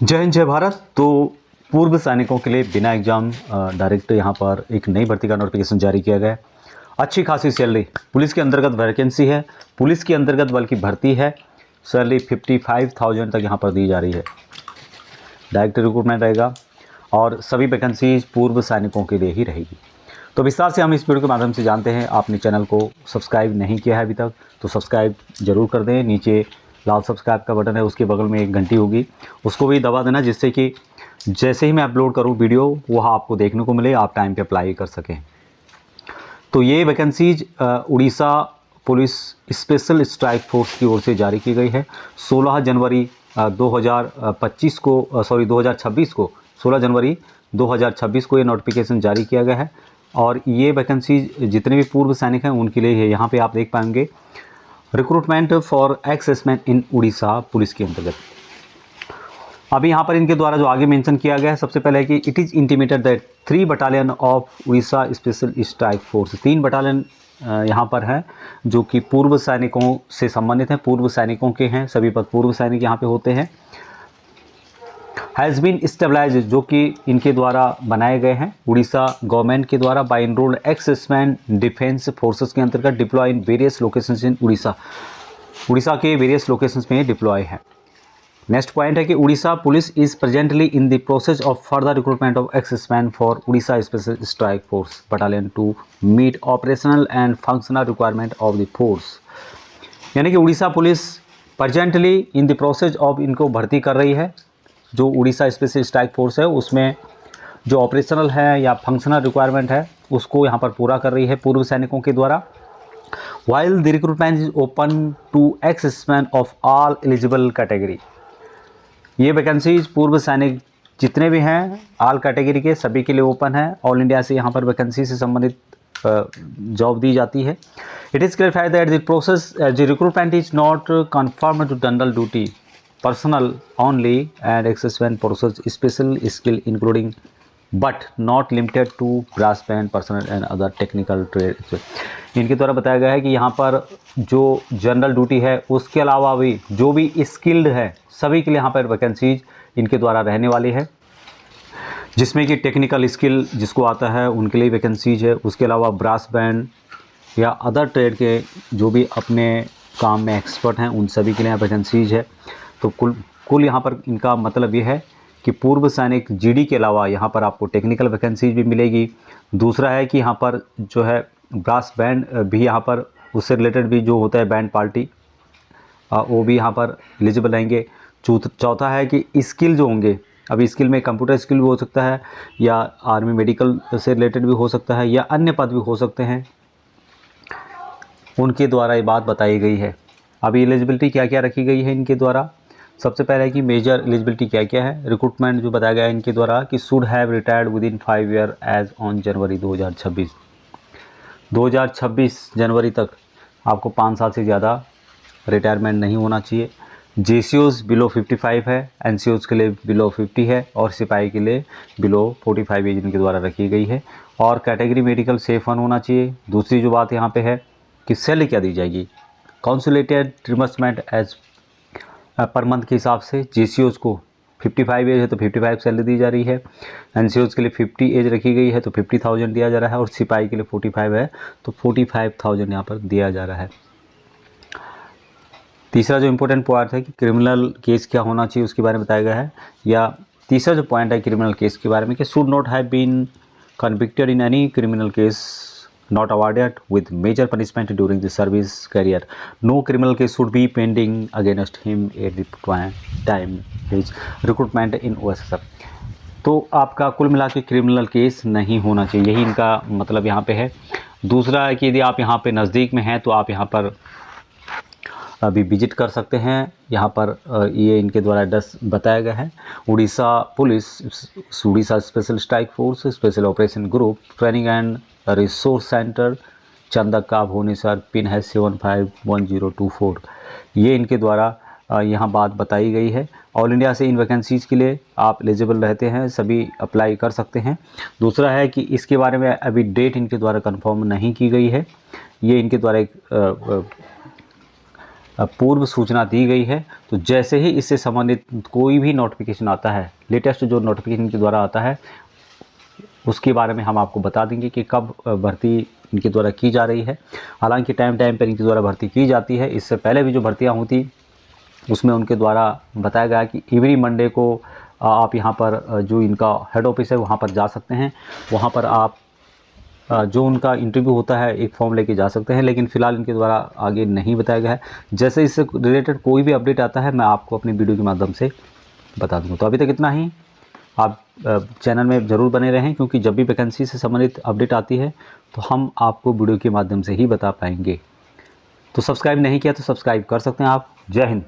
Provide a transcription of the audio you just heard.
जय हिंद जय भारत। तो पूर्व सैनिकों के लिए बिना एग्जाम डायरेक्ट यहाँ पर एक नई भर्ती का नोटिफिकेशन जारी किया गया है। अच्छी खासी सैलरी, पुलिस के अंतर्गत वैकेंसी है, पुलिस के अंतर्गत बल्कि भर्ती है। सैलरी 55,000 तक यहाँ पर दी जा रही है। डायरेक्ट रिक्रूटमेंट रहेगा और सभी वैकेंसीज पूर्व सैनिकों के लिए ही रहेगी। तो विस्तार से हम इस वीडियो के माध्यम से जानते हैं। आपने चैनल को सब्सक्राइब नहीं किया है अभी तक तो सब्सक्राइब जरूर कर दें। नीचे लाल सब्सक्राइब का बटन है, उसके बगल में एक घंटी होगी, उसको भी दबा देना, जिससे कि जैसे ही मैं अपलोड करूं वीडियो वह आपको देखने को मिले, आप टाइम पे अप्लाई कर सकें। तो ये vacancies Orissa police special strike force की ओर से जारी की गई है। 16 जनवरी 2025 को 16 जनवरी 2026 को ये नोटिफिकेशन जारी किया गया है। और ये वैकेंसीज जितने भी पूर्व सैनिक हैं उनके लिए है। यहाँ पे आप देख पाएंगे recruitment for ex-serviceman in Orissa police के अंतर्गत। अभी यहाँ पर इनके द्वारा जो आगे मेंशन किया गया है, सबसे पहले है कि it is intimated that 3 battalion of Orissa special strike force, 3 battalion यहाँ पर है जो कि पूर्व सैनिकों से संबंधित हैं, पूर्व सैनिकों के हैं, सभी पद पूर्व सैनिक यहाँ पे होते हैं। हैज़ बीन स्टेबलाइज, जो कि इनके द्वारा बनाए गए हैं उड़ीसा गवर्नमेंट के द्वारा by enrolled ex-serviceman defence forces के अंतर्गत deploy in various locations in Orissa के वेरियस लोकेशंस में डिप्लॉय है। नेक्स्ट पॉइंट है कि Orissa police is presently in the process of further recruitment of ex-serviceman for Orissa special strike force battalion to meet operational and functional requirement of the force. यानी कि Orissa police presently in the process of इनको भर्ती कर रही है। जो Orissa special strike force है उसमें जो ऑपरेशनल है या फंक्शनल रिक्वायरमेंट है उसको यहाँ पर पूरा कर रही है पूर्व सैनिकों के द्वारा। While the recruitment is open to ex-serviceman of all eligible category. ये वैकेंसीज पूर्व सैनिक जितने भी हैं ऑल कैटेगरी के सभी के लिए ओपन है। ऑल इंडिया से यहाँ पर वैकेंसी से संबंधित जॉब दी जाती है। It is clarified that the process the recruitment is not confirm to general duty personnel only and ex-serviceman process special skill including but not limited to brass band personnel and other technical trade। इनके द्वारा बताया गया है कि यहाँ पर जो general duty है उसके अलावा भी जो भी स्किल्ड है सभी के लिए यहाँ पर वैकेंसीज इनके द्वारा रहने वाली है, जिसमें कि टेक्निकल स्किल जिसको आता है उनके लिए वैकेंसीज है। उसके अलावा ब्रास बैंड या अदर ट्रेड के जो भी अपने काम में एक्सपर्ट हैं उन सभी के लिए वैकेंसीज है। तो कुल यहाँ पर इनका मतलब ये है कि पूर्व सैनिक जीडी के अलावा यहाँ पर आपको टेक्निकल वैकेंसीज भी मिलेगी। दूसरा है कि यहाँ पर जो है ब्रास बैंड भी यहाँ पर उससे रिलेटेड भी जो होता है बैंड पार्टी वो भी यहाँ पर एलिजिबल रहेंगे। चौथा है कि स्किल जो होंगे, अभी स्किल में कंप्यूटर स्किल भी हो सकता है या आर्मी मेडिकल से रिलेटेड भी हो सकता है या अन्य पद भी हो सकते हैं, उनके द्वारा ये बात बताई गई है। अभी एलिजिबिलिटी क्या क्या रखी गई है इनके द्वारा। सबसे पहले है कि मेजर एलिजिबिलिटी क्या क्या है। रिक्रूटमेंट जो बताया गया है इनके द्वारा कि should have retired with in 5 year age on January 2026 जनवरी तक आपको 5 साल से ज़्यादा रिटायरमेंट नहीं होना चाहिए। जेसीओज बिलो 55 है, एनसीओज के लिए बिलो 50 है और सिपाही के लिए बिलो 45 एज इनके द्वारा रखी गई है। और कैटेगरी मेडिकल सेफ वन होना चाहिए। दूसरी जो बात यहाँ पे है कि सैलरी क्या दी जाएगी, consolidated reimbursement as per month के हिसाब से। जेसीओज को 55 एज है तो 55 सैलरी दी जा रही है। एनसीओज के लिए 50 एज रखी गई है तो 50,000 दिया जा रहा है और सिपाही के लिए 45 है तो 45,000 यहाँ पर दिया जा रहा है। तीसरा जो इम्पोर्टेंट पॉइंट है कि क्रिमिनल केस क्या होना चाहिए उसके बारे में बताया गया है। या तीसरा जो पॉइंट है क्रिमिनल केस के बारे में कि should not have been convicted in any criminal case not awarded with major punishment during the service career. No criminal case should be pending against him at the time his recruitment in OSSF। तो आपका कुल मिला के criminal case नहीं होना चाहिए, यही इनका मतलब यहाँ पे है। दूसरा है कि यदि आप यहाँ पे नज़दीक में हैं तो आप यहाँ पर अभी विजिट कर सकते हैं। यहाँ पर ये इनके द्वारा एड्रेस बताया गया है। Orissa police, Orissa special strike force special operation group training and resource centre, Chandaka Bhubaneswar, pin है 751024। ये इनके द्वारा यहाँ बात बताई गई है। ऑल इंडिया से इन वैकेंसीज़ के लिए आप एलिजिबल रहते हैं, सभी अप्लाई कर सकते हैं। दूसरा है कि इसके बारे में अभी डेट इनके द्वारा कंफर्म नहीं की गई है। ये इनके द्वारा एक पूर्व सूचना दी गई है। तो जैसे ही इससे संबंधित कोई भी नोटिफिकेशन आता है, लेटेस्ट जो नोटिफिकेशन के द्वारा आता है, उसके बारे में हम आपको बता देंगे कि कब भर्ती इनके द्वारा की जा रही है। हालांकि टाइम टाइम पर इनके द्वारा भर्ती की जाती है। इससे पहले भी जो भर्तियां होती उसमें उनके द्वारा बताया गया कि एवरी मंडे को आप यहाँ पर जो इनका हेड ऑफिस है वहाँ पर जा सकते हैं। वहाँ पर आप जो उनका इंटरव्यू होता है एक फॉर्म लेके जा सकते हैं, लेकिन फ़िलहाल इनके द्वारा आगे नहीं बताया गया है। जैसे इससे रिलेटेड कोई भी अपडेट आता है मैं आपको अपनी वीडियो के माध्यम से बता दूँगा। तो अभी तक इतना ही। आप चैनल में ज़रूर बने रहें, क्योंकि जब भी वैकेंसी से संबंधित अपडेट आती है तो हम आपको वीडियो के माध्यम से ही बता पाएंगे। तो सब्सक्राइब नहीं किया तो सब्सक्राइब कर सकते हैं आप। जय हिंद।